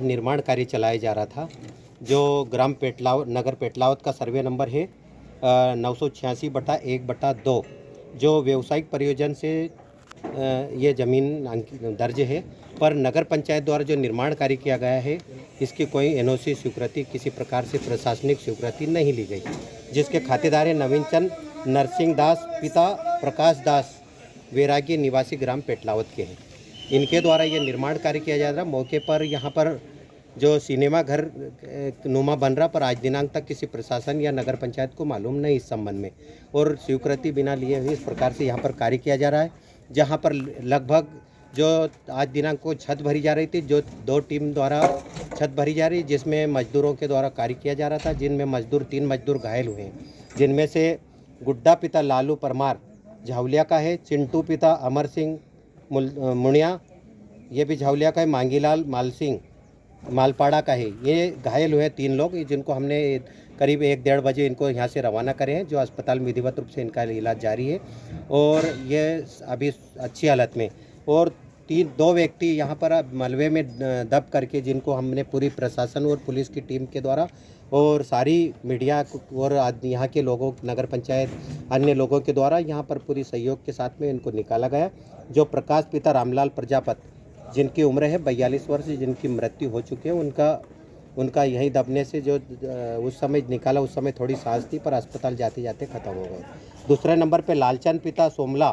निर्माण कार्य चलाया जा रहा था जो ग्राम पेटलावत नगर पेटलावत का सर्वे नंबर है 986/1/2 जो व्यावसायिक प्रयोजन से ये ज़मीन दर्ज है, पर नगर पंचायत द्वारा जो निर्माण कार्य किया गया है इसकी कोई एनओसी स्वीकृति किसी प्रकार से प्रशासनिक स्वीकृति नहीं ली गई, जिसके खातेदार है नवीन चंद नरसिंह दास पिता प्रकाश दास वैरागी निवासी ग्राम पेटलावत के हैं। इनके द्वारा ये निर्माण कार्य किया जा रहा। मौके पर यहाँ पर जो सिनेमा घर नुमा बन रहा, पर आज दिनांक तक किसी प्रशासन या नगर पंचायत को मालूम नहीं इस संबंध में, और स्वीकृति बिना लिए हुए इस प्रकार से यहाँ पर कार्य किया जा रहा है। जहाँ पर लगभग जो आज दिनांक को छत भरी जा रही थी, जो 2 टीम द्वारा छत भरी जा रही, जिसमें मजदूरों के द्वारा कार्य किया जा रहा था, जिनमें 3 मजदूर घायल हुए हैं, जिनमें से गुड्डा पिता लालू परमार झावलिया का है, चिंटू पिता अमर सिंह मुनिया ये भी झावलिया का है, मांगीलाल मालसिंह मालपाड़ा का है। ये घायल हुए 3 लोग, जिनको हमने करीब 1-1:30 बजे इनको यहाँ से रवाना करे हैं, जो अस्पताल में विधिवत रूप से इनका इलाज जारी है और ये अभी अच्छी हालत में। और 2 व्यक्ति यहाँ पर मलबे में दब करके, जिनको हमने पूरी प्रशासन और पुलिस की टीम के द्वारा और सारी मीडिया और यहाँ के लोगों, नगर पंचायत अन्य लोगों के द्वारा यहाँ पर पूरी सहयोग के साथ में इनको निकाला गया। जो प्रकाश पिता रामलाल प्रजापति जिनकी उम्र है 42 वर्ष, जिनकी मृत्यु हो चुकी है, उनका यहीं दबने से जो उस समय निकाला, उस समय थोड़ी सांस थी, पर अस्पताल जाते जाते ख़त्म हो गए। दूसरे नंबर पे लालचंद पिता सोमला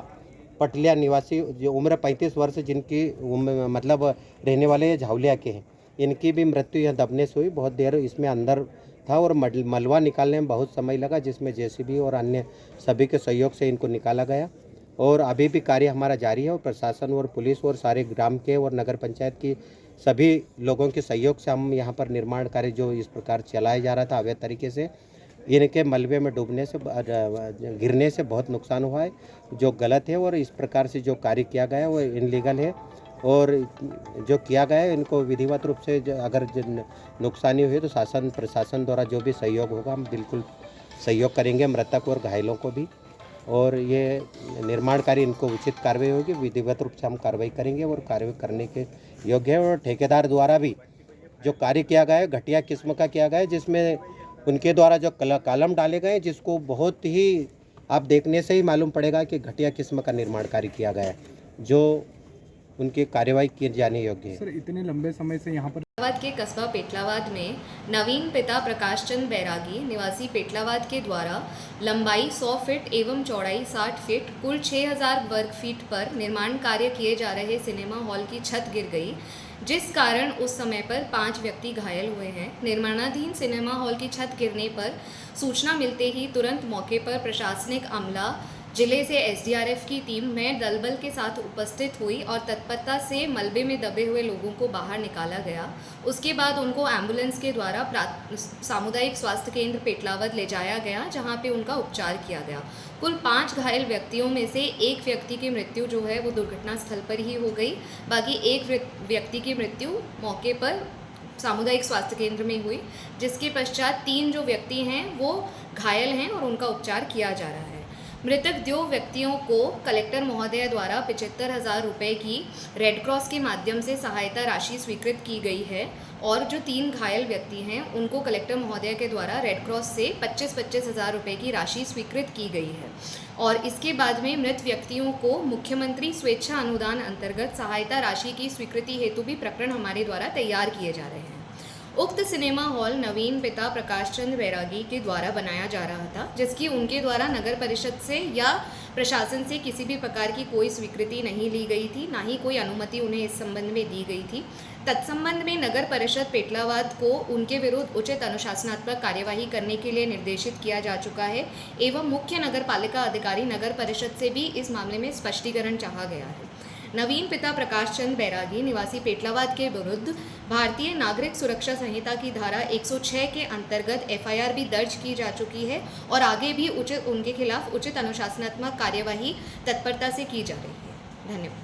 पटलिया निवासी, जो उम्र 35 वर्ष, जिनकी मतलब रहने वाले झावलिया के हैं, इनकी भी मृत्यु यह दबने से हुई। बहुत देर इसमें अंदर था और मलबा निकालने में बहुत समय लगा, जिसमें जेसीबी और अन्य सभी के सहयोग से इनको निकाला गया और अभी भी कार्य हमारा जारी है। और प्रशासन और पुलिस और सारे ग्राम के और नगर पंचायत की सभी लोगों के सहयोग से हम यहाँ पर निर्माण कार्य जो इस प्रकार चलाया जा रहा था अवैध तरीके से, इनके मलबे में डूबने से गिरने से बहुत नुकसान हुआ है, जो गलत है। और इस प्रकार से जो कार्य किया गया है वो इनलीगल है, और जो किया गया है इनको विधिवत रूप से अगर नुकसानी हुई तो शासन प्रशासन द्वारा जो भी सहयोग होगा हम बिल्कुल सहयोग करेंगे, मृतक और घायलों को भी। और ये निर्माण कार्य इनको उचित कार्रवाई होगी, विधिवत रूप से हम कार्रवाई करेंगे और कार्रवाई करने के योग्य है। और ठेकेदार द्वारा भी जो कार्य किया गया है घटिया किस्म का किया गया है, जिसमें उनके द्वारा जो कॉलम डाले गए हैं, जिसको बहुत ही आप देखने से ही मालूम पड़ेगा कि घटिया किस्म का निर्माण कार्य किया गया है, जो उनकी कार्यवाही किए जाने योग्य है। सर, इतने लंबे समय से यहाँ पर पेटलावाद के कस्बा पेटलावाद में नवीन पिता प्रकाश चंद बैरागी निवासी पेटलावाद के द्वारा लंबाई 100 फीट एवं चौड़ाई 60 फीट कुल 6000 वर्ग फीट पर निर्माण कार्य किए जा रहे सिनेमा हॉल की छत गिर गई, जिस कारण उस समय पर 5 व्यक्ति घायल हुए हैं। निर्माणाधीन सिनेमा हॉल की छत गिरने पर सूचना मिलते ही तुरंत मौके पर प्रशासनिक अमला, जिले से एसडीआरएफ की टीम में दलबल के साथ उपस्थित हुई और तत्परता से मलबे में दबे हुए लोगों को बाहर निकाला गया। उसके बाद उनको एम्बुलेंस के द्वारा सामुदायिक स्वास्थ्य केंद्र पेटलावद ले जाया गया, जहां पे उनका उपचार किया गया। कुल 5 घायल व्यक्तियों में से एक व्यक्ति की मृत्यु जो है वो दुर्घटना स्थल पर ही हो गई, बाकी एक व्यक्ति की मृत्यु मौके पर सामुदायिक स्वास्थ्य केंद्र में हुई, जिसके पश्चात 3 जो व्यक्ति हैं वो घायल हैं और उनका उपचार किया जा रहा है। मृतक 2 व्यक्तियों को कलेक्टर महोदय द्वारा 75,000 रुपये की रेड क्रॉस के माध्यम से सहायता राशि स्वीकृत की गई है, और जो 3 घायल व्यक्ति हैं उनको कलेक्टर महोदय के द्वारा रेड क्रॉस से 25,000 रुपये की राशि स्वीकृत की गई है। और इसके बाद में मृत व्यक्तियों को मुख्यमंत्री स्वेच्छा अनुदान अंतर्गत सहायता राशि की स्वीकृति हेतु भी प्रकरण हमारे द्वारा तैयार किए जा रहे हैं। उक्त सिनेमा हॉल नवीन पिता प्रकाश चंद बैरागी के द्वारा बनाया जा रहा था, जिसकी उनके द्वारा नगर परिषद से या प्रशासन से किसी भी प्रकार की कोई स्वीकृति नहीं ली गई थी, ना ही कोई अनुमति उन्हें इस संबंध में दी गई थी। तत्संबंध में नगर परिषद पेटलावाद को उनके विरुद्ध उचित अनुशासनात्मक कार्यवाही करने के लिए निर्देशित किया जा चुका है एवं मुख्य नगर पालिका अधिकारी नगर परिषद से भी इस मामले में स्पष्टीकरण चाहा गया है। नवीन पिता प्रकाश चंद बैरागी निवासी पेटलावाद के विरुद्ध भारतीय नागरिक सुरक्षा संहिता की धारा 106 के अंतर्गत एफआईआर भी दर्ज की जा चुकी है और आगे भी उनके खिलाफ उचित अनुशासनात्मक कार्यवाही तत्परता से की जा रही है। धन्यवाद।